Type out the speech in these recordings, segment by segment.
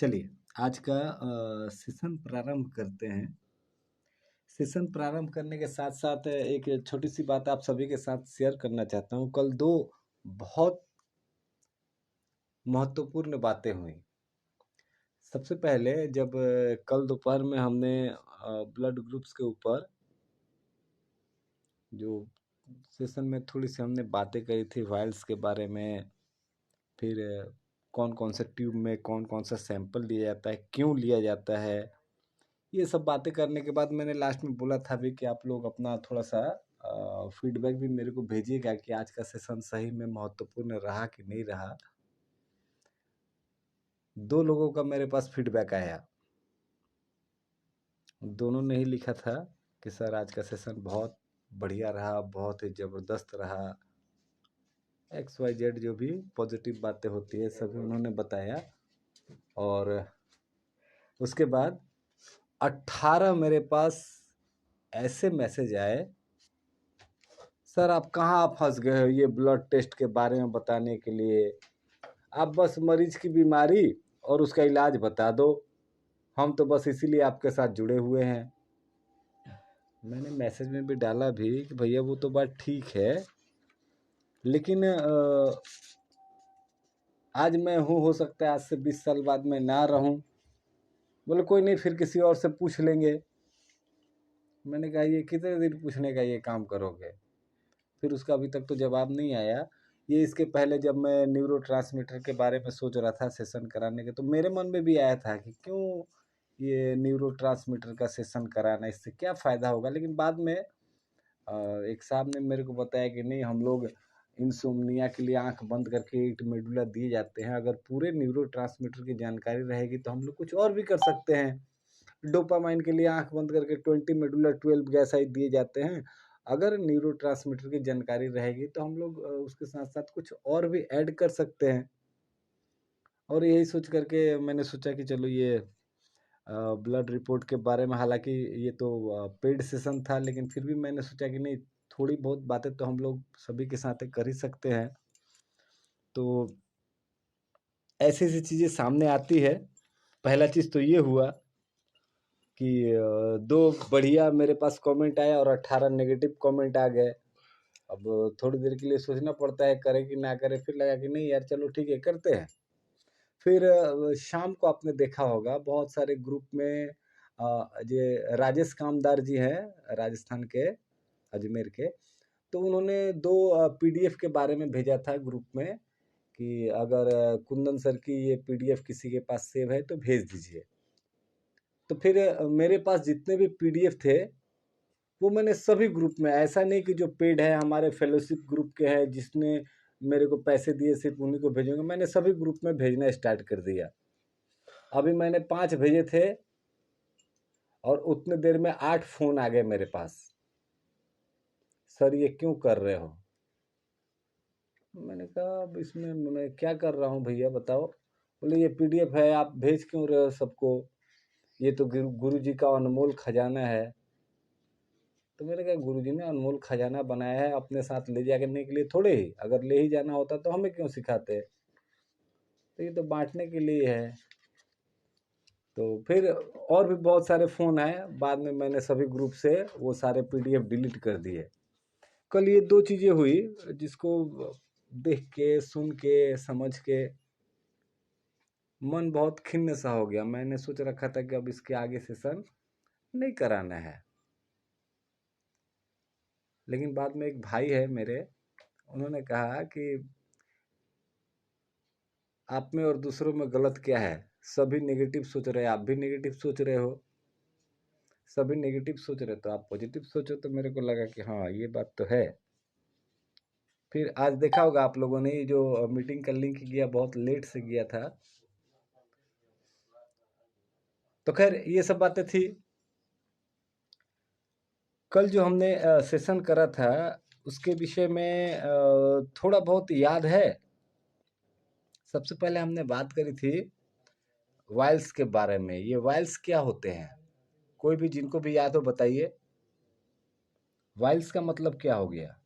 चलिए, आज का सेशन प्रारंभ करते हैं। सेशन प्रारंभ करने के साथ-साथ एक छोटी-सी बात आप सभी के साथ शेयर करना चाहता हूँ। कल 2 बहुत महत्वपूर्ण बातें हुईं। सबसे पहले जब कल दोपहर में हमने ब्लड ग्रुप्स के ऊपर जो सेशन में थोड़ी-सी हमने बातें करी थी वायल्स के बारे में, फिर कौन-कौन से ट्यूब में कौन-कौन सा सैंपल लिया जाता है, क्यों लिया जाता है, ये सब बातें करने के बाद मैंने लास्ट में बोला था भी कि आप लोग अपना थोड़ा-सा फीडबैक भी मेरे को भेजिएगा कि आज का सेशन सही में महत्वपूर्ण रहा कि नहीं रहा। 2 लोगों का मेरे पास फीडबैक आया। दोनों ने ही लिखा था कि सर आज का सेशन बहुत बढ़िया रहा, बहुत ही ज़बरदस्त रहा। XYZ जो भी पॉजिटिव बातें होती है सभी उन्होंने बताया। और उसके बाद 18 मेरे पास ऐसे मैसेज आए, सर आप कहाँ फंस गए हो ये ब्लड टेस्ट के बारे में बताने के लिए। आप बस मरीज की बीमारी और उसका इलाज बता दो, हम तो बस इसीलिए आपके साथ जुड़े हुए हैं। मैंने मैसेज में भी डाला भी कि भैया वो तो बात ठीक है, लेकिन आज मैं हूँ, हो सकता है आज से 20 साल बाद मैं ना रहूँ। बोले कोई नहीं, फिर किसी और से पूछ लेंगे। मैंने कहा ये कितने दिन पूछने का ये काम करोगे। फिर उसका अभी तक तो जवाब नहीं आया। ये इसके पहले जब मैं न्यूरोट्रांसमीटर के बारे में सोच रहा था सेशन कराने के, तो मेरे मन में भी आया था कि क्यों ये न्यूरोट्रांसमीटर का सेशन कराना, इससे क्या फ़ायदा होगा। लेकिन बाद में एक साहब ने मेरे को बताया कि नहीं, हम लोग इंसोम्निया के लिए आंख बंद करके 8 मेडुला दिए जाते हैं। अगर पूरे न्यूरोट्रांसमीटर की जानकारी रहेगी तो हम लोग कुछ और भी कर सकते हैं। डोपामाइन के लिए आंख बंद करके 20 मेडुला 12 गैसाइड दिए जाते हैं। अगर न्यूरोट्रांसमीटर की जानकारी रहेगी तो हम लोग उसके साथ-साथ कुछ और भी ऐड कर सकते हैं। और यही सोच करके मैंने सोचा कि चलो ये ब्लड रिपोर्ट के बारे में, हालाँकि ये तो पेड सेशन था, लेकिन फिर भी मैंने सोचा कि नहीं, थोड़ी बहुत बातें तो हम लोग सभी के साथ कर ही सकते हैं। तो ऐसी-ऐसी चीज़ें सामने आती है। पहला चीज़ तो ये हुआ कि 2 बढ़िया मेरे पास कमेंट आया और 18 नेगेटिव कमेंट आ गए। अब थोड़ी देर के लिए सोचना पड़ता है करें कि ना करें, फिर लगा कि नहीं यार चलो ठीक है करते हैं। फिर शाम को आपने देखा होगा बहुत सारे ग्रुप में ये राजेश कामदार जी हैं राजस्थान के, अजमेर के, तो उन्होंने 2 पीडीएफ के बारे में भेजा था ग्रुप में कि अगर कुंदन सर की ये पीडीएफ किसी के पास सेव है तो भेज दीजिए। तो फिर मेरे पास जितने भी पीडीएफ थे वो मैंने सभी ग्रुप में, ऐसा नहीं कि जो पेड है हमारे फेलोशिप ग्रुप के हैं जिसने मेरे को पैसे दिए सिर्फ उन्हीं को भेजूंगा, मैंने सभी ग्रुप में भेजना स्टार्ट कर दिया। अभी मैंने 5 भेजे थे और उतने देर में 8 फोन आ गए मेरे पास, सर ये क्यों कर रहे हो। मैंने कहा अब इसमें मैं क्या कर रहा हूँ भैया बताओ। बोले ये पीडीएफ है, आप भेज क्यों रहे हो सबको, ये तो गुरु जी का अनमोल खजाना है। तो मैंने कहा गुरु जी ने अनमोल खजाना बनाया है अपने साथ ले जाने के लिए थोड़े ही, अगर ले ही जाना होता तो हमें क्यों सिखाते। तो ये तो बांटने के लिए है। तो फिर और भी बहुत सारे फ़ोन आए, बाद में मैंने सभी ग्रुप से वो सारे पीडीएफ डिलीट कर दिए। कल ये 2 चीज़ें हुई जिसको देख के, सुन के, समझ के मन बहुत खिन्न सा हो गया। मैंने सोच रखा था कि अब इसके आगे सेशन नहीं कराना है। लेकिन बाद में एक भाई है मेरे, उन्होंने कहा कि आप में और दूसरों में गलत क्या है, सभी नेगेटिव सोच रहे हैं, आप भी नेगेटिव सोच रहे हो। सभी नेगेटिव सोच रहे तो आप पॉजिटिव सोचो। तो मेरे को लगा कि हाँ ये बात तो है। फिर आज देखा होगा आप लोगों ने जो मीटिंग का लिंक गया, बहुत लेट से गया था। तो खैर ये सब बातें थी। कल जो हमने सेशन करा था उसके विषय में थोड़ा बहुत याद है। सबसे पहले हमने बात करी थी वाइल्स के बारे में। ये वाइल्स क्या होते हैं, कोई भी जिनको भी याद हो बताइए। वाइल्स का मतलब क्या हो गया।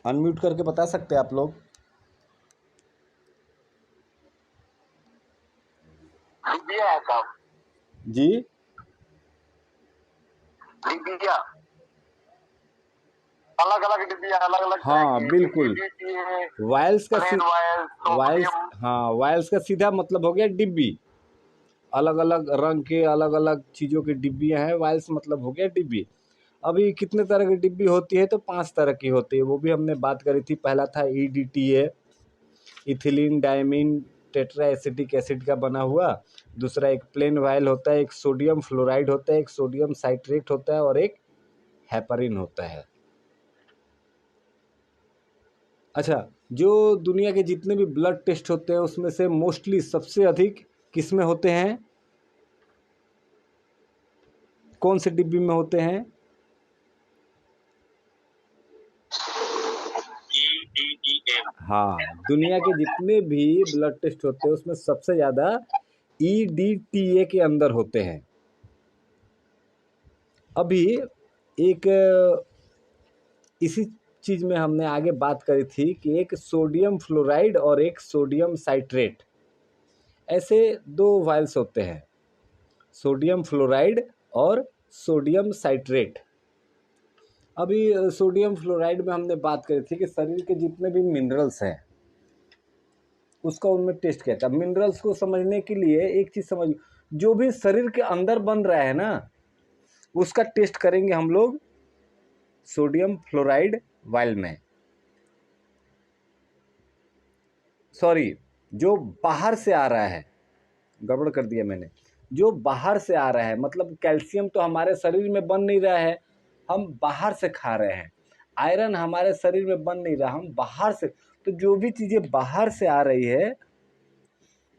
अनम्यूट करके बता सकते हैं आप लोग। डिबिया है साहब, जी डिबिया अलग अलग डिबिया, अलग अलग तरह हाँ की बिल्कुल। DDTA, वायल्स का प्लेन वायल, वायल्स, सोडियम। हाँ वायल्स का सीधा मतलब हो गया डिब्बी। अलग अलग रंग के अलग अलग चीज़ों की डिब्बियाँ हैं, वायल्स मतलब हो गया डिब्बी। अभी कितने तरह की डिब्बी होती है, तो 5 तरह की होती है, वो भी हमने बात करी थी। पहला था EDTA, ethylene diamine tetra acetic acid का बना हुआ। दूसरा एक प्लेन वायल होता है, एक सोडियम फ्लोराइड होता है, एक सोडियम साइट्रेट होता है और एक हेपरिन होता है। अच्छा, जो दुनिया के जितने भी ब्लड टेस्ट होते हैं उसमें से मोस्टली सबसे अधिक किस में होते हैं, कौन से डिब्बी में होते हैं? EDTA। हाँ, दुनिया के जितने भी ब्लड टेस्ट होते हैं उसमें सबसे ज़्यादा EDTA के अंदर होते हैं। अभी एक इसी चीज़ में हमने आगे बात करी थी कि एक सोडियम फ्लोराइड और एक सोडियम साइट्रेट, ऐसे 2 वायल्स होते हैं, सोडियम फ्लोराइड और सोडियम साइट्रेट। अभी सोडियम फ्लोराइड में हमने बात करी थी कि शरीर के जितने भी मिनरल्स हैं उसका उनमें टेस्ट किया था। मिनरल्स को समझने के लिए एक चीज़ समझ, जो भी शरीर के अंदर बन रहा है ना उसका टेस्ट करेंगे हम लोग सोडियम फ्लोराइड वायल में। सॉरी, जो बाहर से आ रहा है, गड़बड़ कर दिया मैंने, जो बाहर से आ रहा है, मतलब कैल्शियम तो हमारे शरीर में बन नहीं रहा है, हम बाहर से खा रहे हैं। आयरन हमारे शरीर में बन नहीं रहा, हम बाहर से, तो जो भी चीज़ें बाहर से आ रही है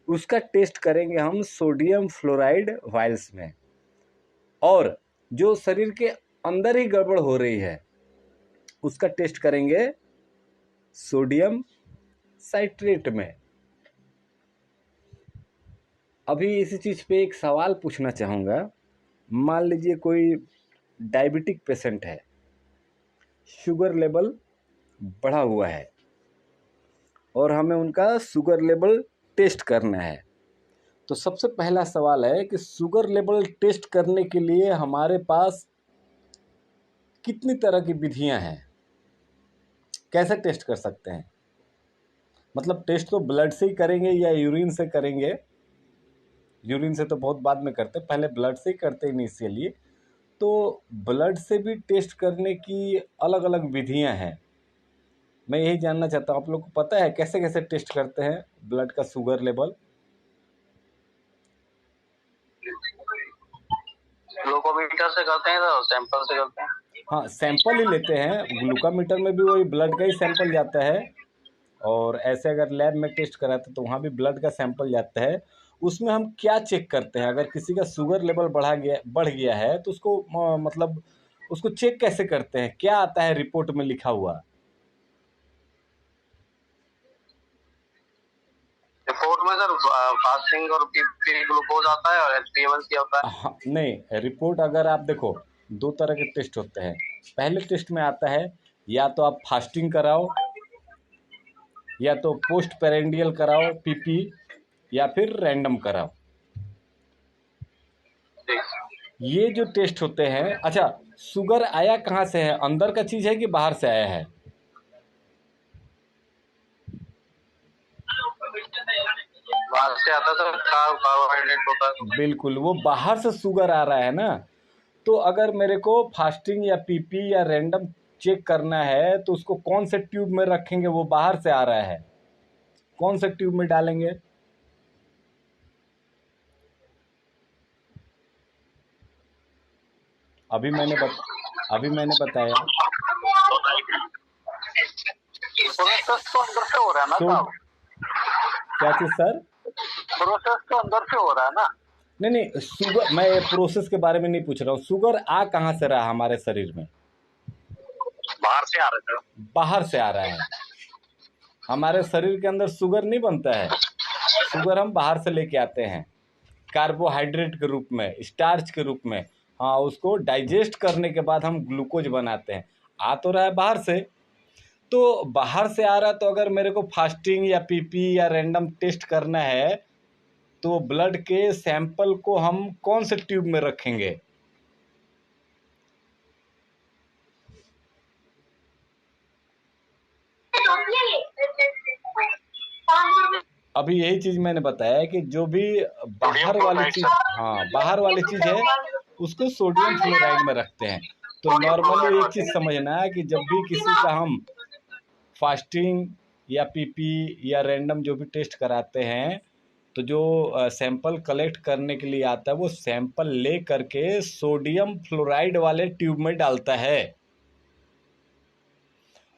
उसका टेस्ट करेंगे हम सोडियम फ्लोराइड वायल्स में। और जो शरीर के अंदर ही गड़बड़ हो रही है उसका टेस्ट करेंगे सोडियम साइट्रेट में। अभी इसी चीज़ पे एक सवाल पूछना चाहूँगा। मान लीजिए कोई डायबिटिक पेशेंट है, शुगर लेवल बढ़ा हुआ है और हमें उनका शुगर लेवल टेस्ट करना है, तो सबसे पहला सवाल है कि शुगर लेवल टेस्ट करने के लिए हमारे पास कितनी तरह की विधियां हैं, कैसे टेस्ट कर सकते हैं? मतलब टेस्ट तो ब्लड से ही करेंगे या यूरिन से करेंगे? यूरिन से तो बहुत बाद में करते, पहले ब्लड से ही करते इनिशियली। तो ब्लड से भी टेस्ट करने की अलग अलग विधियां हैं। मैं यही जानना चाहता हूँ, आप लोग को पता है कैसे कैसे टेस्ट करते हैं ब्लड का शुगर लेवल? ग्लूकोमीटर से करते हैं तो सैंपल से करते हैं। हाँ, सैंपल ही लेते हैं, ग्लूकोमीटर में भी वही ब्लड का ही सैंपल जाता है। और ऐसे अगर लैब में टेस्ट कराते तो वहाँ भी ब्लड का सैंपल जाता है। उसमें हम क्या चेक करते हैं, अगर किसी का शुगर लेवल बढ़ गया है तो उसको मतलब उसको चेक कैसे करते हैं, क्या आता है रिपोर्ट में लिखा हुआ? रिपोर्ट में सर फास्टिंग और पीपी ग्लूकोज आता है और HbA1c आता है। हाँ, नहीं, रिपोर्ट अगर आप देखो, 2 तरह के टेस्ट होते हैं। पहले टेस्ट में आता है या तो आप फास्टिंग कराओ या तो पोस्ट पेरेंडियल कराओ पीपी, या फिर रैंडम कराओ। ये जो टेस्ट होते हैं, अच्छा शुगर आया कहाँ से है, अंदर का चीज़ है कि बाहर से आया है? बाहर से आता है सर, कार्बोहाइड्रेट होता है। बिल्कुल, वो बाहर से शुगर आ रहा है ना। तो अगर मेरे को फास्टिंग या पीपी या रैंडम चेक करना है तो उसको कौन से ट्यूब में रखेंगे, वो बाहर से आ रहा है, कौन से ट्यूब में डालेंगे? अभी मैंने बताया। प्रोसेस तो अंदर से हो रहा है ना तो साहब, क्या चीज़ सर? प्रोसेस तो अंदर से हो रहा है ना। नहीं, शुगर, मैं प्रोसेस के बारे में नहीं पूछ रहा हूँ, शुगर आ कहाँ से रहा हमारे शरीर में? बाहर से आ रहा है। बाहर से आ रहा है। हमारे शरीर के अंदर शुगर नहीं बनता है, शुगर हम बाहर से लेके आते हैं कार्बोहाइड्रेट के रूप में, स्टार्च के रूप में। हाँ, उसको डाइजेस्ट करने के बाद हम ग्लूकोज बनाते हैं। आ तो रहा है बाहर से, तो बाहर से आ रहा है, तो अगर मेरे को फास्टिंग या पीपी या रैंडम टेस्ट करना है तो ब्लड के सैंपल को हम कौन से ट्यूब में रखेंगे? अभी यही चीज मैंने बताया कि जो भी बाहर वाली चीज, हाँ बाहर वाली चीज है उसको सोडियम फ्लोराइड में रखते हैं। तो नॉर्मली एक चीज समझना है कि जब भी किसी का हम फास्टिंग या पीपी या रैंडम जो भी टेस्ट कराते हैं, तो जो सैंपल कलेक्ट करने के लिए आता है वो सैंपल ले करके सोडियम फ्लोराइड वाले ट्यूब में डालता है।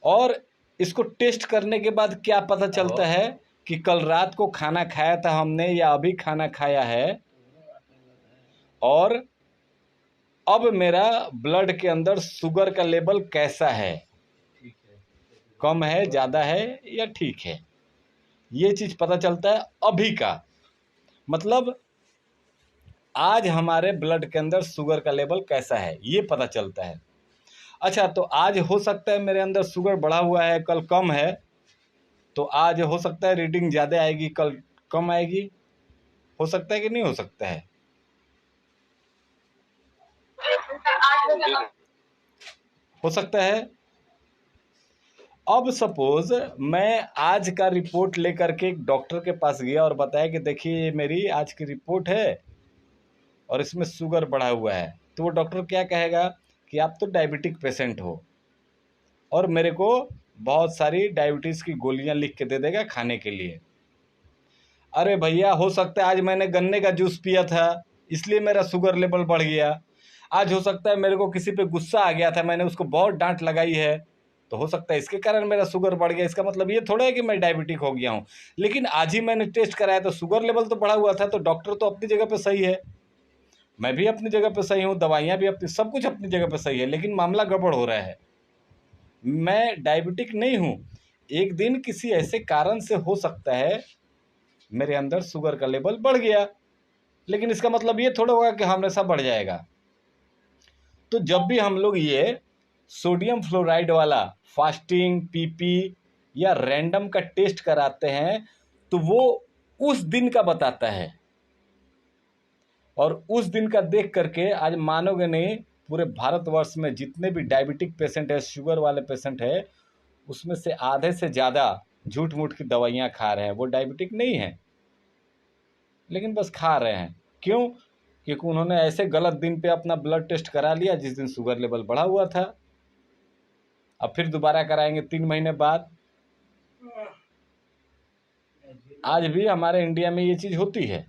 और इसको टेस्ट करने के बाद क्या पता चलता है कि कल रात को खाना खाया था हमने या अभी खाना खाया है, और अब मेरा ब्लड के अंदर शुगर का लेवल कैसा है, कम है, ज़्यादा है या ठीक है, ये चीज़ पता चलता है अभी का। मतलब आज हमारे ब्लड के अंदर शुगर का लेवल कैसा है ये पता चलता है। अच्छा, तो आज हो सकता है मेरे अंदर शुगर बढ़ा हुआ है, कल कम है, तो आज हो सकता है रीडिंग ज़्यादा आएगी, कल कम आएगी। हो सकता है कि नहीं हो सकता है? हो सकता है। अब सपोज मैं आज का रिपोर्ट लेकर के एक डॉक्टर के पास गया और बताया कि देखिए ये मेरी आज की रिपोर्ट है और इसमें शुगर बढ़ा हुआ है, तो वो डॉक्टर क्या कहेगा कि आप तो डायबिटिक पेशेंट हो, और मेरे को बहुत सारी डायबिटीज़ की गोलियां लिख के दे देगा खाने के लिए। अरे भैया, हो सकता है आज मैंने गन्ने का जूस पिया था इसलिए मेरा शुगर लेवल बढ़ गया। आज हो सकता है मेरे को किसी पे गुस्सा आ गया था, मैंने उसको बहुत डांट लगाई है, तो हो सकता है इसके कारण मेरा शुगर बढ़ गया। इसका मतलब ये थोड़ा है कि मैं डायबिटिक हो गया हूँ। लेकिन आज ही मैंने टेस्ट कराया तो शुगर लेवल तो बढ़ा हुआ था, तो डॉक्टर तो अपनी जगह पे सही है, मैं भी अपनी जगह पे सही हूँ, दवाइयाँ भी अपनी, सब कुछ अपनी जगह पे सही है, लेकिन मामला गड़बड़ हो रहा है। मैं डायबिटिक नहीं हूँ, एक दिन किसी ऐसे कारण से हो सकता है मेरे अंदर शुगर का लेवल बढ़ गया, लेकिन इसका मतलब ये थोड़ा होगा कि हमेशा बढ़ जाएगा। तो जब भी हम लोग ये सोडियम फ्लोराइड वाला फास्टिंग, पीपी या रैंडम का टेस्ट कराते हैं, तो वो उस दिन का बताता है, और उस दिन का देख करके आज मानोगे नहीं, पूरे भारतवर्ष में जितने भी डायबिटिक पेशेंट है, शुगर वाले पेशेंट है, उसमें से आधे से ज़्यादा झूठ मूठ की दवाइयाँ खा रहे हैं। वो डायबिटिक नहीं है लेकिन बस खा रहे हैं। क्यों? क्योंकि उन्होंने ऐसे गलत दिन पे अपना ब्लड टेस्ट करा लिया जिस दिन शुगर लेवल बढ़ा हुआ था। अब फिर दोबारा कराएंगे 3 महीने बाद। आज भी हमारे इंडिया में ये चीज़ होती है,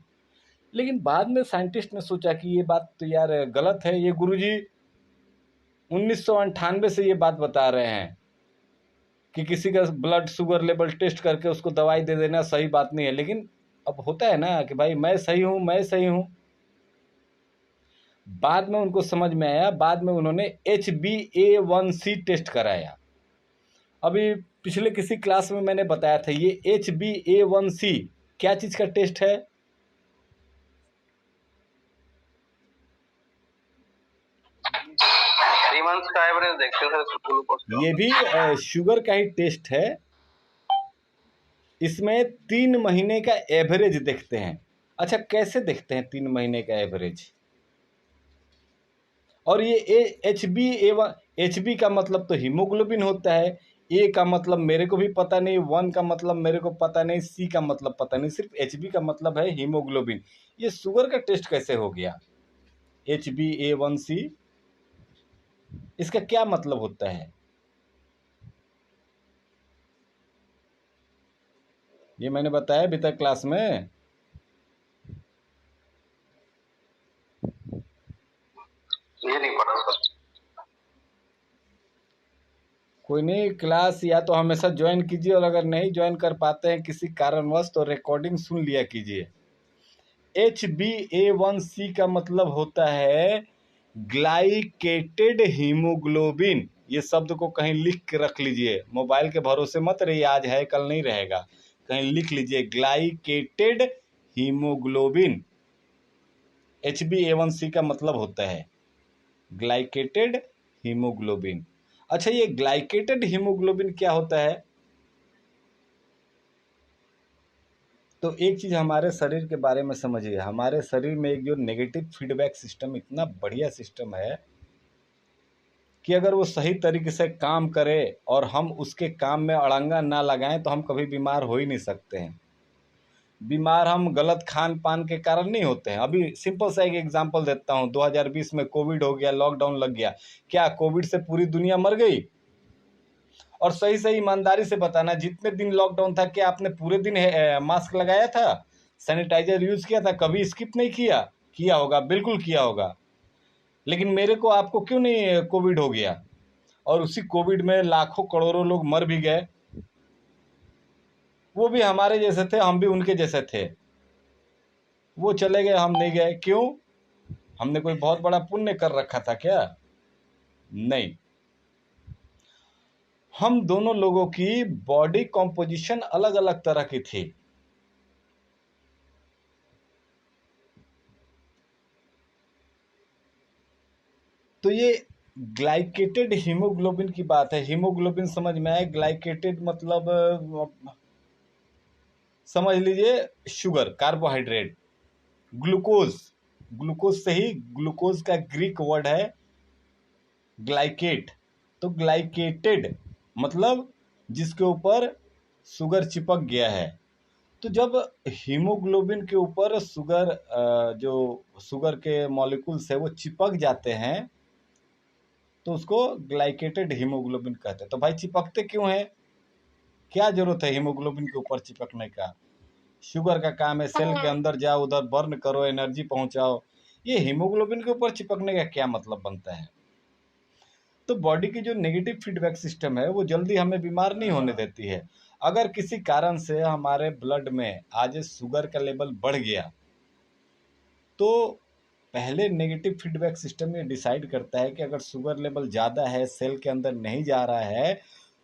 लेकिन बाद में साइंटिस्ट ने सोचा कि ये बात तो यार गलत है। ये गुरुजी 1998 से ये बात बता रहे हैं कि किसी का ब्लड शुगर लेवल टेस्ट करके उसको दवाई दे देना सही बात नहीं है। लेकिन अब होता है ना कि भाई मैं सही हूँ, मैं सही हूँ। बाद में उनको समझ में आया, बाद में उन्होंने HbA1c टेस्ट कराया। अभी पिछले किसी क्लास में मैंने बताया था ये HbA1c क्या चीज़ का टेस्ट है? 3 मंथ्स का एवरेज देखते हैं सर ग्लूकोज का। ये भी शुगर का ही टेस्ट है। इसमें 3 महीने का एवरेज देखते हैं। अच्छा, कैसे देखते हैं 3 महीने का एवरेज? और ये HbA1 का मतलब तो हीमोग्लोबिन होता है। ए का मतलब मेरे को भी पता नहीं, 1 का मतलब मेरे को पता नहीं, सी का मतलब पता नहीं, सिर्फ HB का मतलब है हीमोग्लोबिन। ये शुगर का टेस्ट कैसे हो गया HbA1c? इसका क्या मतलब होता है? ये मैंने बताया अभी तक क्लास में। ये नहीं पता सर। कोई नहीं, क्लास या तो हमेशा ज्वाइन कीजिए, और अगर नहीं ज्वाइन कर पाते हैं किसी कारणवश तो रिकॉर्डिंग सुन लिया कीजिए। HbA1c का मतलब होता है ग्लाइकेटेड हीमोग्लोबिन। ये शब्द को कहीं लिख के रख लीजिए, मोबाइल के भरोसे मत रहिए, आज है कल नहीं रहेगा। कहीं लिख लीजिए ग्लाइकेटेड हीमोग्लोबिन। HbA1c का मतलब होता है ग्लाइकेटेड हीमोग्लोबिन। अच्छा, ये ग्लाइकेटेड हीमोग्लोबिन क्या होता है? तो एक चीज़ हमारे शरीर के बारे में समझिए, हमारे शरीर में एक जो नेगेटिव फीडबैक सिस्टम इतना बढ़िया सिस्टम है कि अगर वो सही तरीके से काम करे और हम उसके काम में अड़ंगा ना लगाएं तो हम कभी बीमार हो ही नहीं सकते हैं। बीमार हम गलत खान पान के कारण नहीं होते हैं। अभी सिंपल सा एक एग्जांपल देता हूँ, 2020 में कोविड हो गया, लॉकडाउन लग गया, क्या कोविड से पूरी दुनिया मर गई? और सही सही ईमानदारी से बताना, जितने दिन लॉकडाउन था क्या आपने पूरे दिन मास्क लगाया था, सैनिटाइजर यूज किया था, कभी स्किप नहीं किया? किया होगा, बिल्कुल किया होगा। लेकिन मेरे को आपको क्यों नहीं कोविड हो गया? और उसी कोविड में लाखों करोड़ों लोग मर भी गए, वो भी हमारे जैसे थे, हम भी उनके जैसे थे। वो चले गए, हम नहीं गए, क्यों? हमने कोई बहुत बड़ा पुण्य कर रखा था क्या? नहीं। हम दोनों लोगों की बॉडी कॉम्पोजिशन अलग अलग तरह की थी। तो ये ग्लाइकेटेड हीमोग्लोबिन की बात है। हीमोग्लोबिन समझ में आए? ग्लाइकेटेड मतलब समझ लीजिए शुगर, कार्बोहाइड्रेट, ग्लूकोज। ग्लूकोज से ही, ग्लूकोज का ग्रीक वर्ड है ग्लाइकेट। तो ग्लाइकेटेड मतलब जिसके ऊपर शुगर चिपक गया है। तो जब हीमोग्लोबिन के ऊपर शुगर, जो शुगर के मॉलिक्यूल्स है वो चिपक जाते हैं तो उसको ग्लाइकेटेड हीमोग्लोबिन कहते हैं। तो भाई चिपकते क्यों हैं? क्या जरूरत है हीमोग्लोबिन के ऊपर चिपकने का? शुगर का काम है सेल के अंदर जाओ, उधर बर्न करो, एनर्जी पहुंचाओ। ये हीमोग्लोबिन के ऊपर चिपकने का क्या मतलब बनता है? तो बॉडी की जो नेगेटिव फीडबैक सिस्टम है वो जल्दी हमें बीमार नहीं होने देती है। अगर किसी कारण से हमारे ब्लड में आज शुगर का लेवल बढ़ गया तो पहले नेगेटिव फीडबैक सिस्टम ये डिसाइड करता है कि अगर शुगर लेवल ज़्यादा है, सेल के अंदर नहीं जा रहा है,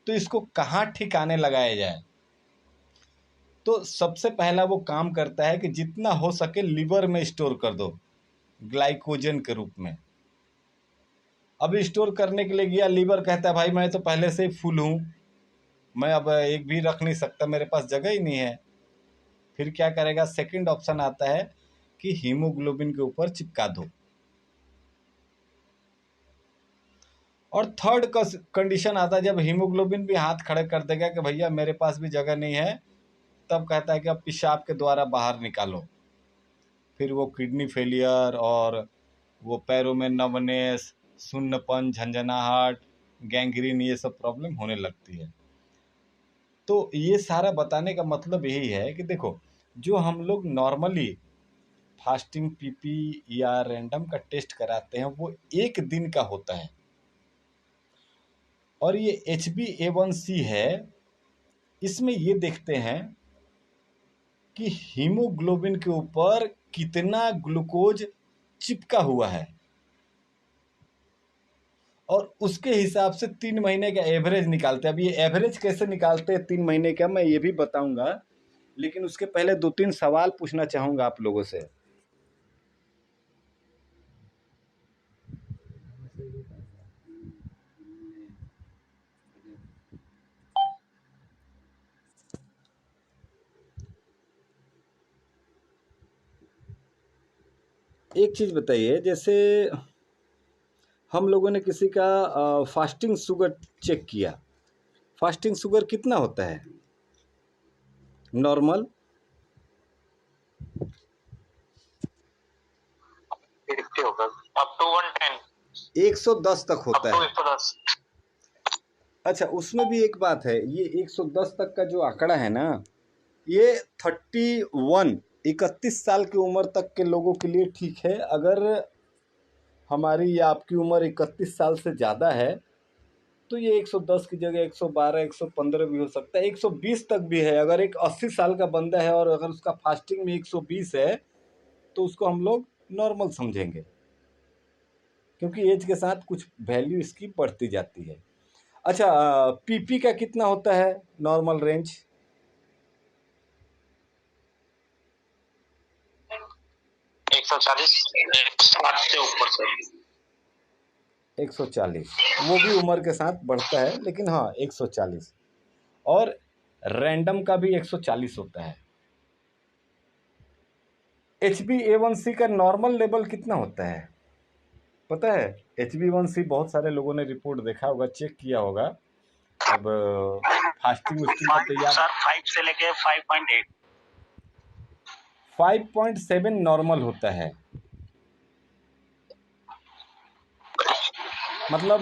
तो इसको कहाँ ठिकाने लगाया जाए। तो सबसे पहला वो काम करता है कि जितना हो सके लीवर में स्टोर कर दो, ग्लाइकोजन के रूप में। अब स्टोर करने के लिए गया, लीवर कहता है भाई मैं तो पहले से ही फुल हूँ, मैं अब एक भी रख नहीं सकता, मेरे पास जगह ही नहीं है। फिर क्या करेगा? सेकंड ऑप्शन आता है कि हीमोग्लोबिन के ऊपर चिपका दो। और थर्ड कंडीशन आता है जब हीमोग्लोबिन भी हाथ खड़े कर देगा कि भैया मेरे पास भी जगह नहीं है, तब कहता है कि अब पेशाब के द्वारा बाहर निकालो। फिर वो किडनी फेलियर और वो पैरों में नवनेस, सुन्नपन, झंझनाहट, गैंग्रीन, ये सब प्रॉब्लम होने लगती है। तो ये सारा बताने का मतलब यही है कि देखो, जो हम लोग नॉर्मली फास्टिंग पीपी या रैंडम का टेस्ट कराते हैं वो एक दिन का होता है, और ये HbA1c है, इसमें ये देखते हैं कि हीमोग्लोबिन के ऊपर कितना ग्लूकोज चिपका हुआ है, और उसके हिसाब से 3 महीने का एवरेज निकालते हैं। अब ये एवरेज कैसे निकालते हैं 3 महीने का मैं ये भी बताऊंगा, लेकिन उसके पहले 2-3 सवाल पूछना चाहूंगा आप लोगों से। एक चीज बताइए, जैसे हम लोगों ने किसी का फास्टिंग शुगर चेक किया, फास्टिंग शुगर कितना होता है नॉर्मल? 110 तक होता है। 110। अच्छा, उसमें भी एक बात है, ये 110 तक का जो आंकड़ा है ना, ये 31 साल की उम्र तक के लोगों के लिए ठीक है। अगर हमारी या आपकी उम्र 31 साल से ज़्यादा है तो ये 110 की जगह 112, 115 भी हो सकता है, 120 तक भी है। अगर एक 80 साल का बंदा है और अगर उसका फास्टिंग में 120 है तो उसको हम लोग नॉर्मल समझेंगे, क्योंकि एज के साथ कुछ वैल्यू इसकी बढ़ती जाती है। अच्छा, पीपी का कितना होता है नॉर्मल रेंज? 140 से ऊपर से 140, वो भी उम्र के साथ बढ़ता है, लेकिन हाँ 140। और रैंडम का भी 140 होता है। HbA1c का नॉर्मल लेवल कितना होता है पता है? HbA1c बहुत सारे लोगों ने रिपोर्ट देखा होगा, चेक किया होगा। अब फास्टिंग उस्टिंग का तो याद, सर 5 से लेके 5.8 5.7 नॉर्मल होता है। मतलब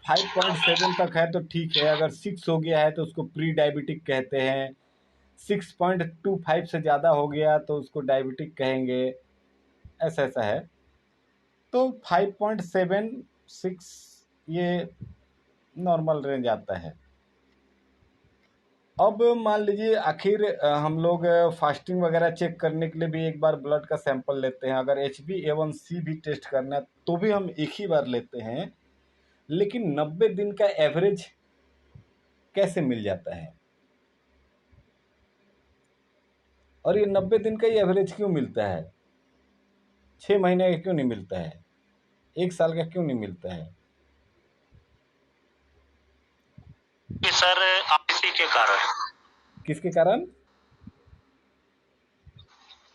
5.7 तक है तो ठीक है, अगर 6 हो गया है तो उसको प्री डायबिटिक कहते हैं, 6.25 से ज़्यादा हो गया तो उसको डायबिटिक कहेंगे, ऐसा ऐसा है। तो 5.7 6 ये नॉर्मल रेंज आता है। अब मान लीजिए आखिर हम लोग फास्टिंग वगैरह चेक करने के लिए भी एक बार ब्लड का सैंपल लेते हैं, अगर HbA1c भी टेस्ट करना है तो भी हम एक ही बार लेते हैं, लेकिन 90 दिन का एवरेज कैसे मिल जाता है? और ये 90 दिन का ही एवरेज क्यों मिलता है? 6 महीने का क्यों नहीं मिलता है? 1 साल का क्यों नहीं मिलता है? सर आरबीसी के कारण, किसके कारण?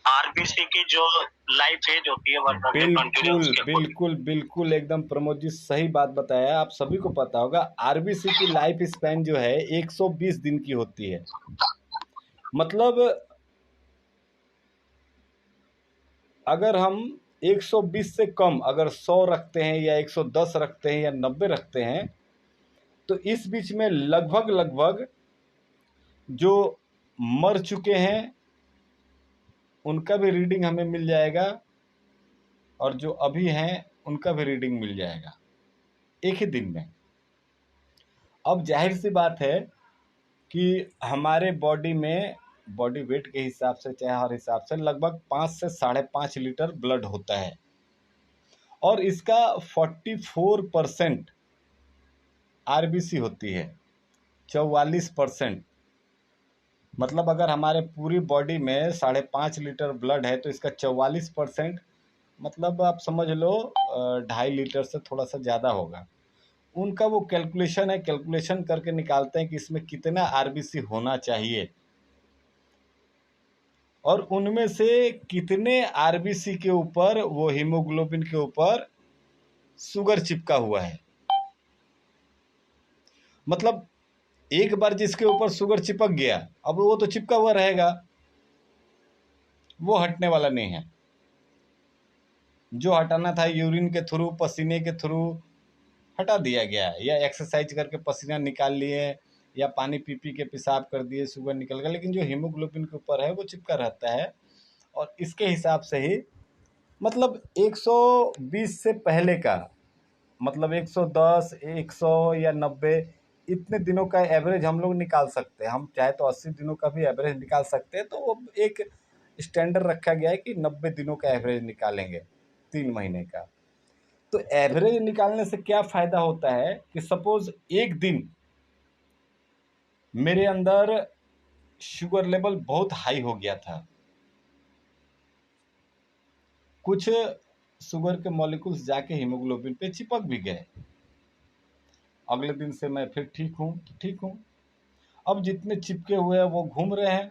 आरबीसी की जो लाइफ एज होती है 120 बिल्कुल बिल्कुल एकदम प्रमोद जी सही बात बताया। आप सभी को पता होगा आरबीसी की लाइफ स्पैन जो है 120 दिन की होती है। मतलब अगर हम 120 से कम अगर 100 रखते हैं या 110 रखते हैं या 90 रखते हैं तो इस बीच में लगभग लगभग जो मर चुके हैं उनका भी रीडिंग हमें मिल जाएगा और जो अभी हैं उनका भी रीडिंग मिल जाएगा एक ही दिन में। अब जाहिर सी बात है कि हमारे बॉडी में बॉडी वेट के हिसाब से चाहे हर हिसाब से लगभग 5 से 5.5 लीटर ब्लड होता है और इसका 44% आरबीसी होती है, 44%। मतलब अगर हमारे पूरी बॉडी में 5.5 लीटर ब्लड है तो इसका 44% मतलब आप समझ लो 2.5 लीटर से थोड़ा सा ज़्यादा होगा। उनका वो कैलकुलेशन है, कैलकुलेशन करके निकालते हैं कि इसमें कितना आरबीसी होना चाहिए और उनमें से कितने आरबीसी के ऊपर वो हीमोग्लोबिन के ऊपर शुगर चिपका हुआ है। मतलब एक बार जिसके ऊपर शुगर चिपक गया अब वो तो चिपका हुआ रहेगा, वो हटने वाला नहीं है। जो हटाना था यूरिन के थ्रू, पसीने के थ्रू हटा दिया गया, या एक्सरसाइज करके पसीना निकाल लिए या पानी पी पी के पेशाब कर दिए, शुगर निकल गया, लेकिन जो हीमोग्लोबिन के ऊपर है वो चिपका रहता है। और इसके हिसाब से ही मतलब 120 से पहले का मतलब 110, 100 या 90 इतने दिनों का एवरेज हम लोग निकाल सकते हैं। हम चाहे तो 80 दिनों का भी एवरेज निकाल सकते हैं। तो वो एक स्टैंडर्ड रखा गया है कि 90 दिनों का एवरेज निकालेंगे 3 महीने का। तो एवरेज निकालने से क्या फ़ायदा होता है कि सपोज एक दिन मेरे अंदर शुगर लेवल बहुत हाई हो गया था, कुछ शुगर के मॉलिक्यूल्स जाके हीमोग्लोबिन पे चिपक भी गए, अगले दिन से मैं फिर ठीक हूँ तो ठीक हूँ। अब जितने चिपके हुए हैं वो घूम रहे हैं।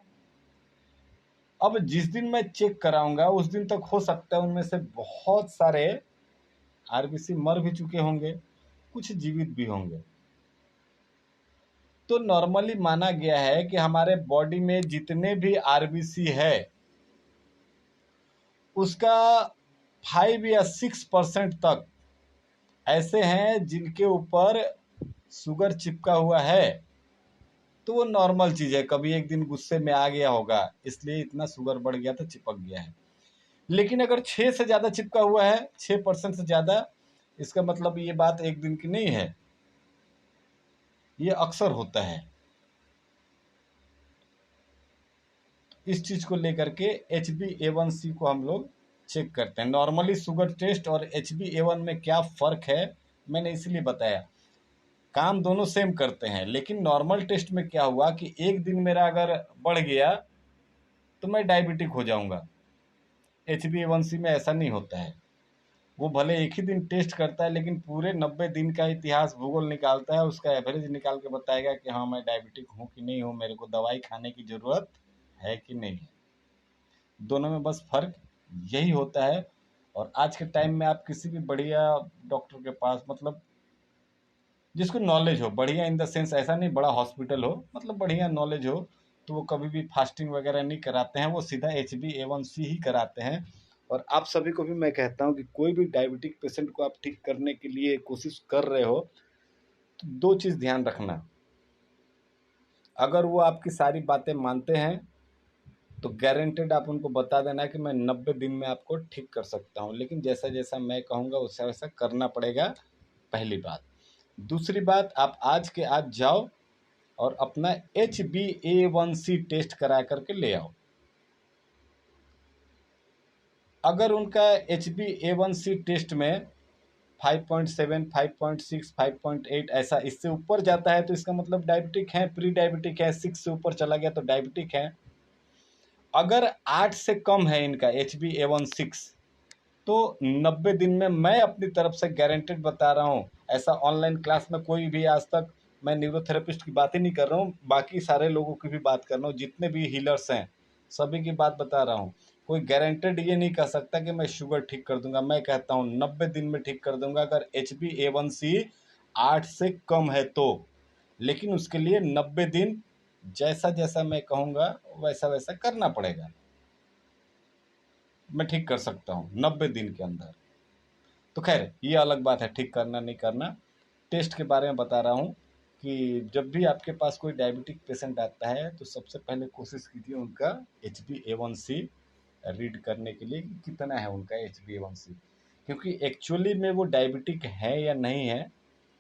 अब जिस दिन मैं चेक कराऊंगा उस दिन तक हो सकता है उनमें से बहुत सारे आरबीसी मर भी चुके होंगे, कुछ जीवित भी होंगे। तो नॉर्मली माना गया है कि हमारे बॉडी में जितने भी आरबीसी है उसका 5 या 6% तक ऐसे हैं जिनके ऊपर शुगर चिपका हुआ है। तो वो नॉर्मल चीज़ है, कभी एक दिन गुस्से में आ गया होगा इसलिए इतना शुगर बढ़ गया तो चिपक गया है। लेकिन अगर 6 से ज़्यादा चिपका हुआ है, 6% से ज़्यादा, इसका मतलब ये बात एक दिन की नहीं है, ये अक्सर होता है। इस चीज़ को लेकर के HbA1c को हम लोग चेक करते हैं। नॉर्मली शुगर टेस्ट और HbA1 में क्या फ़र्क है मैंने इसलिए बताया, काम दोनों सेम करते हैं, लेकिन नॉर्मल टेस्ट में क्या हुआ कि एक दिन मेरा अगर बढ़ गया तो मैं डायबिटिक हो जाऊंगा। HbA1c में ऐसा नहीं होता है। वो भले एक ही दिन टेस्ट करता है लेकिन पूरे 90 दिन का इतिहास भूगोल निकालता है, उसका एवरेज निकाल के बताएगा कि हाँ मैं डायबिटिक हूँ कि नहीं हूँ, मेरे को दवाई खाने की ज़रूरत है कि नहीं है। दोनों में बस फ़र्क यही होता है। और आज के टाइम में आप किसी भी बढ़िया डॉक्टर के पास, मतलब जिसको नॉलेज हो, बढ़िया इन द सेंस ऐसा नहीं बड़ा हॉस्पिटल हो, मतलब बढ़िया नॉलेज हो, तो वो कभी भी फास्टिंग वगैरह नहीं कराते हैं, वो सीधा HbA1c ही कराते हैं। और आप सभी को भी मैं कहता हूँ कि कोई भी डायबिटिक पेशेंट को आप ठीक करने के लिए कोशिश कर रहे हो तो 2 चीज़ ध्यान रखना। अगर वो आपकी सारी बातें मानते हैं तो गारंटेड आप उनको बता देना कि मैं 90 दिन में आपको ठीक कर सकता हूँ, लेकिन जैसा जैसा मैं कहूँगा वैसा वैसा करना पड़ेगा, पहली बात। दूसरी बात, आप आज के आज जाओ और अपना HbA1c टेस्ट करा करके ले आओ। अगर उनका HbA1c टेस्ट में 5.7, 5.6, 5.8 ऐसा इससे ऊपर जाता है तो इसका मतलब डायबिटिक है, प्री डायबिटिक है। 6 से ऊपर चला गया तो डायबिटिक है। अगर 8 से कम है इनका HbA1c तो 90 दिन में मैं अपनी तरफ से गारंटेड बता रहा हूँ। ऐसा ऑनलाइन क्लास में कोई भी आज तक, मैं न्यूरोथेरेपिस्ट की बात ही नहीं कर रहा हूँ, बाकी सारे लोगों की भी बात कर रहा हूँ, जितने भी हीलर्स हैं सभी की बात बता रहा हूँ। कोई गारंटेड ये नहीं कह सकता कि मैं शुगर ठीक कर दूंगा। मैं कहता हूँ 90 दिन में ठीक कर दूंगा अगर HbA1c 8 से कम है तो। लेकिन उसके लिए 90 दिन जैसा जैसा मैं कहूँगा वैसा वैसा करना पड़ेगा। मैं ठीक कर सकता हूँ 90 दिन के अंदर। तो खैर ये अलग बात है, ठीक करना नहीं करना। टेस्ट के बारे में बता रहा हूँ कि जब भी आपके पास कोई डायबिटिक पेशेंट आता है तो सबसे पहले कोशिश कीजिए उनका HbA1c रीड करने के लिए कि कितना है उनका HbA1c, क्योंकि एक्चुअली में वो डायबिटिक है या नहीं है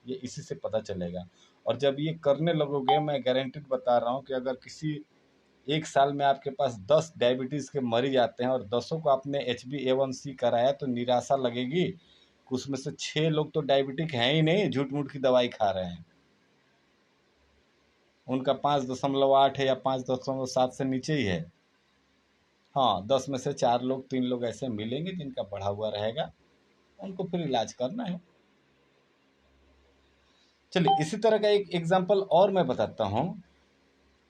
ये इसी से पता चलेगा। और जब ये करने लगोगे, मैं गारंटेड बता रहा हूँ कि अगर किसी एक साल में आपके पास 10 डायबिटीज़ के मरीज आते हैं और 10 को आपने HbA1c कराया तो निराशा लगेगी कि उसमें से 6 लोग तो डायबिटिक हैं ही नहीं, झूठ मूठ की दवाई खा रहे हैं। उनका 5.8 है या 5.7 से नीचे ही है। हाँ, 10 में से 4 लोग 3 लोग ऐसे मिलेंगे जिनका बढ़ा हुआ रहेगा, उनको फिर इलाज करना है। चलिए इसी तरह का एक एग्जाम्पल और मैं बताता हूँ,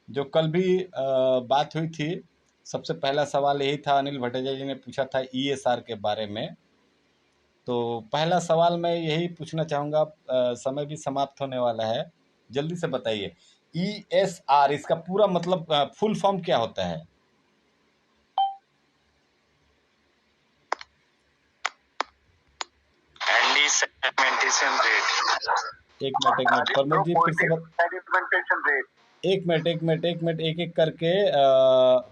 जो कल भी बात हुई थी। सबसे पहला सवाल यही था, अनिल भट्टाचार्य जी ने पूछा था ESR के बारे में। तो पहला सवाल मैं यही पूछना चाहूँगा, समय भी समाप्त होने वाला है, जल्दी से बताइए ESR इसका पूरा मतलब फुल फॉर्म क्या होता है? Andy sedimentation rate. एक मिनट प्रमोद जी फिर से सेडिमेंटेशन रेट। एक मिनट एक एक करके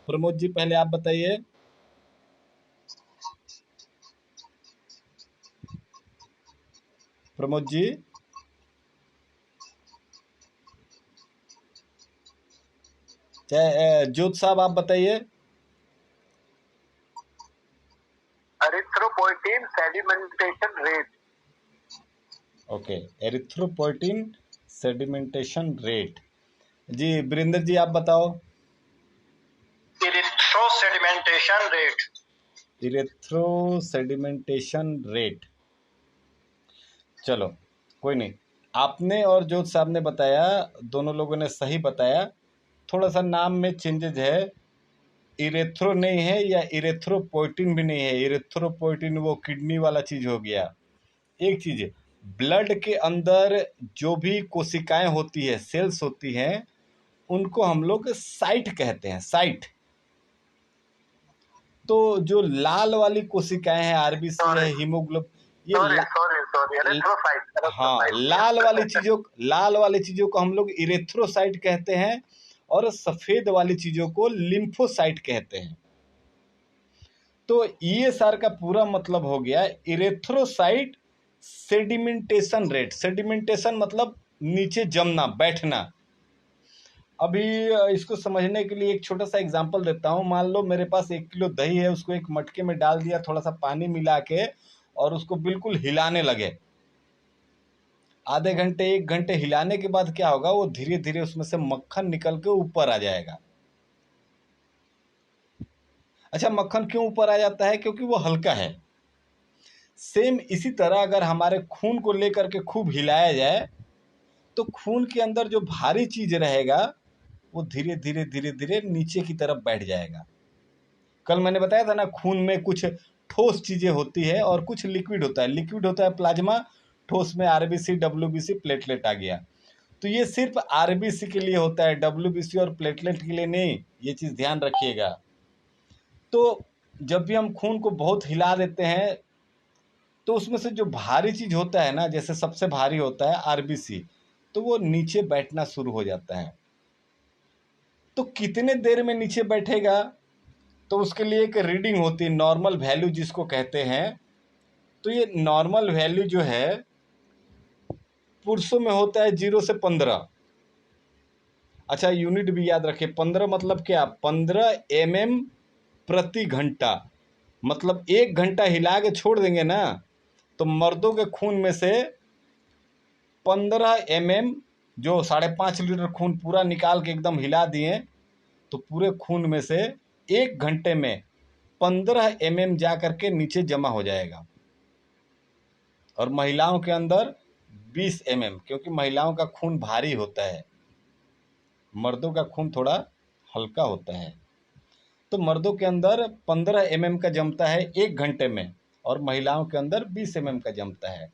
प्रमोद जी पहले आप बताइए। प्रमोद जी, चाहे ज्योत साहब आप बताइए। Erythropoietin sedimentation rate. Okay, erythropoietin sedimentation rate. जी वीरेंद्र जी आप बताओ। Erythro sedimentation rate. Erythro sedimentation rate. चलो कोई नहीं, आपने और ज्योत साहब ने बताया, दोनों लोगों ने सही बताया। थोड़ा सा नाम में चेंजेज है, इरेथ्रो नहीं है या इरेथ्रोपोइटिन भी नहीं है। इरेथ्रोपोइटिन वो किडनी वाला चीज हो गया। एक चीज, ब्लड के अंदर जो भी कोशिकाएं होती है, सेल्स होती हैं, उनको हम लोग साइट कहते हैं, साइट। तो जो लाल वाली कोशिकाएं हैं, आरबीसी है, हीमोग्लोबिन, हाँ, लाल वाली चीजों को हम लोग इरेथ्रोसाइट कहते हैं और सफेद वाली चीजों को लिम्फोसाइट कहते हैं। तो ESR का पूरा मतलब हो गया इरेथ्रोसाइट सेडिमेंटेशन रेट। सेडिमेंटेशन मतलब नीचे जमना, बैठना। अभी इसको समझने के लिए एक छोटा सा एग्जांपल देता हूँ। मान लो मेरे पास 1 किलो दही है, उसको एक मटके में डाल दिया, थोड़ा सा पानी मिला के, और उसको बिल्कुल हिलाने लगे। आधे घंटे 1 घंटे हिलाने के बाद क्या होगा, वो धीरे धीरे उसमें से मक्खन निकल के ऊपर आ जाएगा। अच्छा, मक्खन क्यों ऊपर आ जाता है? क्योंकि वो हल्का है। सेम इसी तरह अगर हमारे खून को लेकर के खूब हिलाया जाए तो खून के अंदर जो भारी चीज रहेगा वो धीरे धीरे धीरे धीरे नीचे की तरफ बैठ जाएगा। कल मैंने बताया था ना, खून में कुछ ठोस चीज़ें होती है और कुछ लिक्विड होता है। लिक्विड होता है प्लाज्मा, ठोस में आरबीसी, डब्ल्यूबीसी, प्लेटलेट आ गया। तो ये सिर्फ आरबीसी के लिए होता है, डब्ल्यूबीसी और प्लेटलेट के लिए नहीं, ये चीज़ ध्यान रखिएगा। तो जब भी हम खून को बहुत हिला देते हैं तो उसमें से जो भारी चीज़ होता है ना, जैसे सबसे भारी होता है आरबीसी, तो वो नीचे बैठना शुरू हो जाता है। तो कितने देर में नीचे बैठेगा, तो उसके लिए एक रीडिंग होती है, नॉर्मल वैल्यू जिसको कहते हैं। तो ये नॉर्मल वैल्यू जो है पुरुषों में होता है 0 से 15। अच्छा, यूनिट भी याद रखें, 15 मतलब क्या, 15 mm प्रति घंटा। मतलब 1 घंटा हिला के छोड़ देंगे ना, तो मर्दों के खून में से 15 mm, जो 5.5 लीटर खून पूरा निकाल के एकदम हिला दिए, तो पूरे खून में से 1 घंटे में 15 mm जा करके नीचे जमा हो जाएगा। और महिलाओं के अंदर 20 mm, क्योंकि महिलाओं का खून भारी होता है, मर्दों का खून थोड़ा हल्का होता है। तो मर्दों के अंदर 15 mm का जमता है 1 घंटे में, और महिलाओं के अंदर 20 mm का जमता है।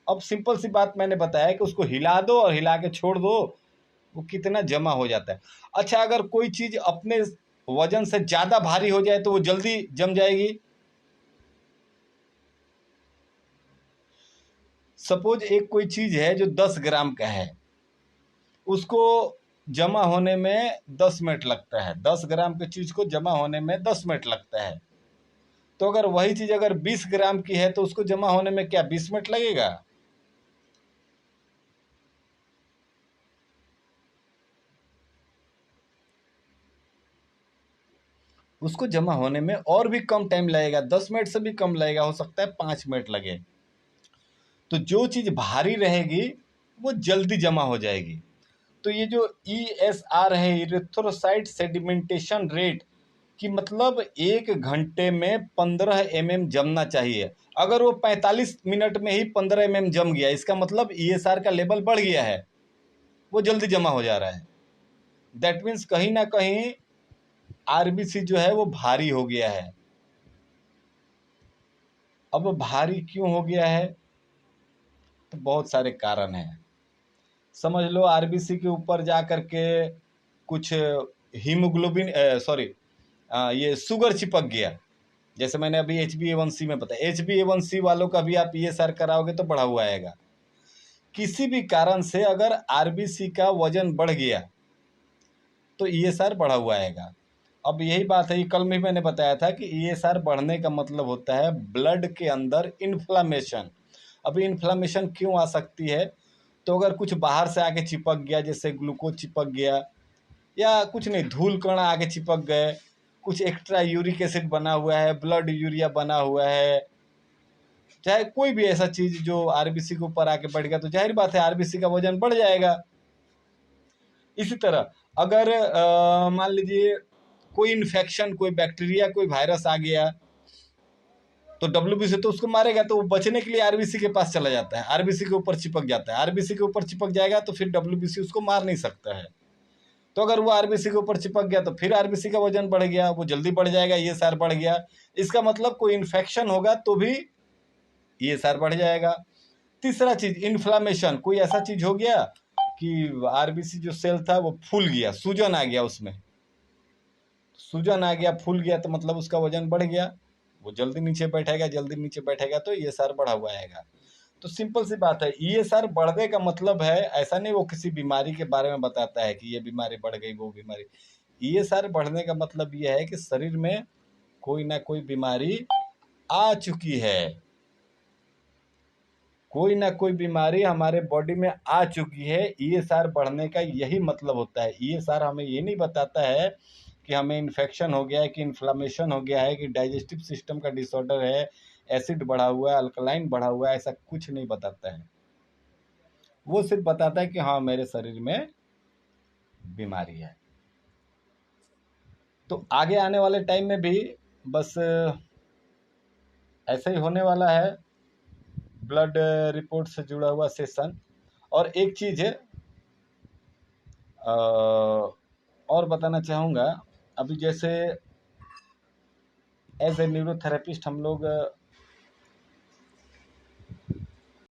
अब सिंपल सी बात मैंने बताया कि उसको हिला दो और हिला के छोड़ दो, वो कितना जमा हो जाता है। अच्छा, अगर कोई चीज़ अपने वजन से ज़्यादा भारी हो जाए तो वो जल्दी जम जाएगी। सपोज एक कोई चीज़ है जो 10 ग्राम का है, उसको जमा होने में 10 मिनट लगता है। 10 ग्राम की चीज़ को जमा होने में 10 मिनट लगता है। तो अगर वही चीज़ अगर 20 ग्राम की है तो उसको जमा होने में क्या 20 मिनट लगेगा? उसको जमा होने में और भी कम टाइम लगेगा, 10 मिनट से भी कम लगेगा, हो सकता है 5 मिनट लगे। तो जो चीज़ भारी रहेगी वो जल्दी जमा हो जाएगी। तो ये जो ESR है, इरिथ्रोसाइट सेडिमेंटेशन रेट, कि मतलब 1 घंटे में 15 mm जमना चाहिए। अगर वो 45 मिनट में ही 15 mm जम गया, इसका मतलब ESR का लेवल बढ़ गया है, वो जल्दी जमा हो जा रहा है। दैट मीन्स कहीं ना कहीं आरबीसी जो है वो भारी हो गया है। अब भारी क्यों हो गया है, तो बहुत सारे कारण हैं। समझ लो आरबीसी के ऊपर जा करके कुछ हीमोग्लोबिन, सॉरी, ये शुगर चिपक गया। जैसे मैंने अभी HbA1c में बताया, HbA1c वालों का भी आप ESR कराओगे तो बढ़ा हुआ आएगा। किसी भी कारण से अगर आरबीसी का वजन बढ़ गया तो ESR बढ़ा हुआ आएगा। अब यही बात है, ये कल में मैंने बताया था कि ESR बढ़ने का मतलब होता है ब्लड के अंदर इन्फ्लामेशन। अभी इन्फ्लामेशन क्यों आ सकती है, तो अगर कुछ बाहर से आके चिपक गया, जैसे ग्लूकोज चिपक गया, या कुछ नहीं, धूल कण आके चिपक गए, कुछ एक्स्ट्रा यूरिक एसिड बना हुआ है, ब्लड यूरिया बना हुआ है, चाहे कोई भी ऐसा चीज़ जो आरबीसी के ऊपर आके बढ़ गया, तो जाहिर बात है आरबीसी का वजन बढ़ जाएगा। इसी तरह अगर मान लीजिए कोई इन्फेक्शन, कोई बैक्टीरिया, कोई वायरस आ गया, तो डब्ल्यूबीसी तो उसको मारेगा, तो वो बचने के लिए आरबीसी के पास चला जाता है, आरबीसी के ऊपर चिपक जाता है। आरबीसी के ऊपर चिपक जाएगा तो फिर डब्ल्यूबीसी उसको मार नहीं सकता है। तो अगर वो आरबीसी के ऊपर चिपक गया तो फिर आरबीसी का वजन बढ़ गया, वो जल्दी बढ़ जाएगा, ESR बढ़ गया। इसका मतलब कोई इन्फेक्शन होगा तो भी ESR बढ़ जाएगा। तीसरा चीज, इन्फ्लामेशन, कोई ऐसा चीज हो गया कि आरबीसी जो सेल था वो फूल गया, सूजन आ गया, उसमें सूजन आ गया, फूल गया, तो मतलब उसका वजन बढ़ गया, वो जल्दी नीचे बैठेगा, जल्दी नीचे बैठेगा तो ESR बढ़ा हुआ आएगा। तो सिंपल सी बात है, ESR बढ़ने का मतलब है, ऐसा नहीं वो किसी बीमारी के बारे में बताता है कि ये बीमारी बढ़ गई, वो बीमारी। ESR बढ़ने का मतलब ये है कि शरीर में कोई ना कोई बीमारी आ चुकी है, कोई ना कोई बीमारी हमारे बॉडी में आ चुकी है। ESR बढ़ने का यही मतलब होता है। ESR हमें ये नहीं बताता है कि हमें इन्फेक्शन हो गया है, कि इन्फ्लामेशन हो गया है, कि डाइजेस्टिव सिस्टम का डिसऑर्डर है, एसिड बढ़ा हुआ है, अल्कलाइन बढ़ा हुआ है, ऐसा कुछ नहीं बताता है। वो सिर्फ बताता है कि हाँ मेरे शरीर में बीमारी है। तो आगे आने वाले टाइम में भी बस ऐसा ही होने वाला है, ब्लड रिपोर्ट से जुड़ा हुआ सेशन। और एक चीज़ है और बताना चाहूँगा, अभी जैसे एज ए न्यूरोथेरेपिस्ट हम लोग